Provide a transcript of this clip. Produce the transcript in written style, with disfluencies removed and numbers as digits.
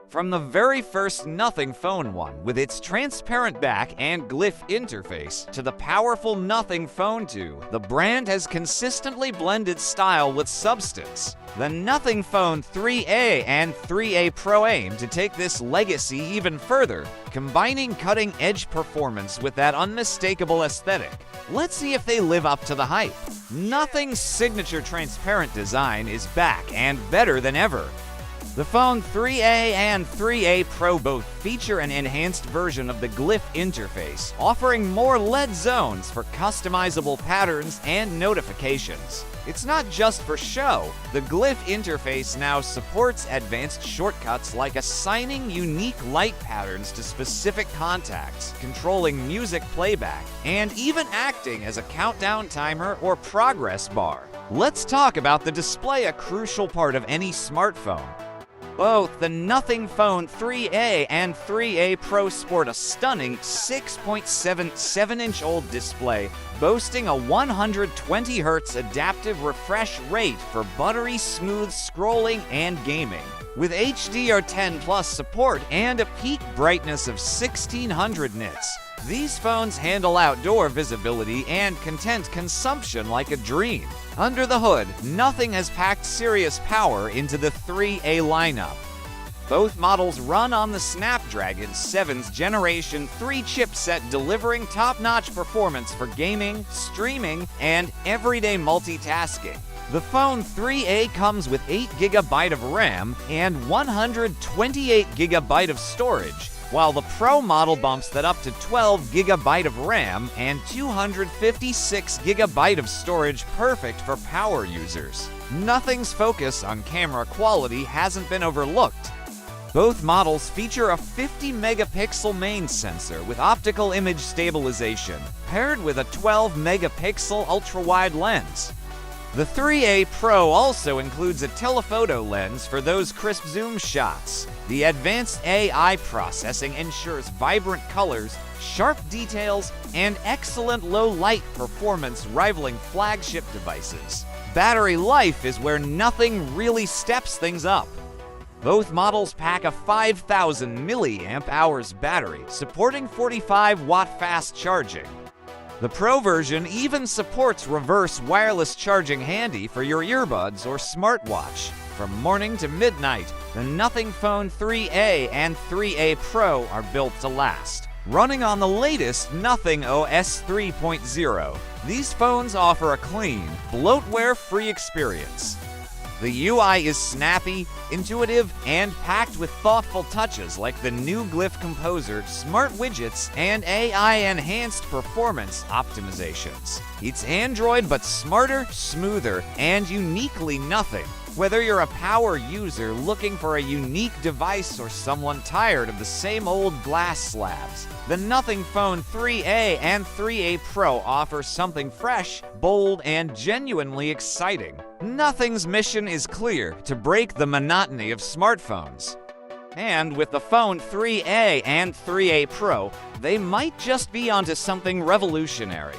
From the very first Nothing Phone 1 with its transparent back and glyph interface to the powerful Nothing Phone 2, the brand has consistently blended style with substance. The Nothing Phone 3A and 3A Pro aim to take this legacy even further, combining cutting-edge performance with that unmistakable aesthetic. Let's see if they live up to the hype. Nothing's signature transparent design is back and better than ever. The Phone 3A and 3A Pro both feature an enhanced version of the glyph interface, offering more LED zones for customizable patterns and notifications. It's not just for show. The glyph interface now supports advanced shortcuts like assigning unique light patterns to specific contacts, controlling music playback, and even acting as a countdown timer or progress bar. Let's talk about the display, a crucial part of any smartphone. Both the Nothing Phone 3A and 3A Pro sport a stunning 6.77-inch display, boasting a 120Hz adaptive refresh rate for buttery smooth scrolling and gaming. With HDR10+ support and a peak brightness of 1600 nits, these phones handle outdoor visibility and content consumption like a dream. Under the hood, Nothing has packed serious power into the 3A lineup. Both models run on the Snapdragon 7's Generation 3 chipset, delivering top-notch performance for gaming, streaming, and everyday multitasking. The Phone 3A comes with 8GB of RAM and 128GB of storage, while the Pro model bumps that up to 12GB of RAM and 256GB of storage, perfect for power users. Nothing's focus on camera quality hasn't been overlooked. Both models feature a 50-megapixel main sensor with optical image stabilization, paired with a 12-megapixel ultra-wide lens. The 3A Pro also includes a telephoto lens for those crisp zoom shots. The advanced AI processing ensures vibrant colors, sharp details, and excellent low-light performance, rivaling flagship devices. Battery life is where Nothing really steps things up. Both models pack a 5,000 mAh battery, supporting 45-watt fast charging. The Pro version even supports reverse wireless charging, handy for your earbuds or smartwatch. From morning to midnight, the Nothing Phone 3A and 3A Pro are built to last. Running on the latest Nothing OS 3.0, these phones offer a clean, bloatware-free experience. The UI is snappy, intuitive, and packed with thoughtful touches like the new Glyph Composer, smart widgets, and AI-enhanced performance optimizations. It's Android but smarter, smoother, and uniquely Nothing. Whether you're a power user looking for a unique device or someone tired of the same old glass slabs, the Nothing Phone 3A and 3A Pro offer something fresh, bold, and genuinely exciting. Nothing's mission is clear: to break the monotony of smartphones. And with the Phone 3A and 3A Pro, they might just be onto something revolutionary.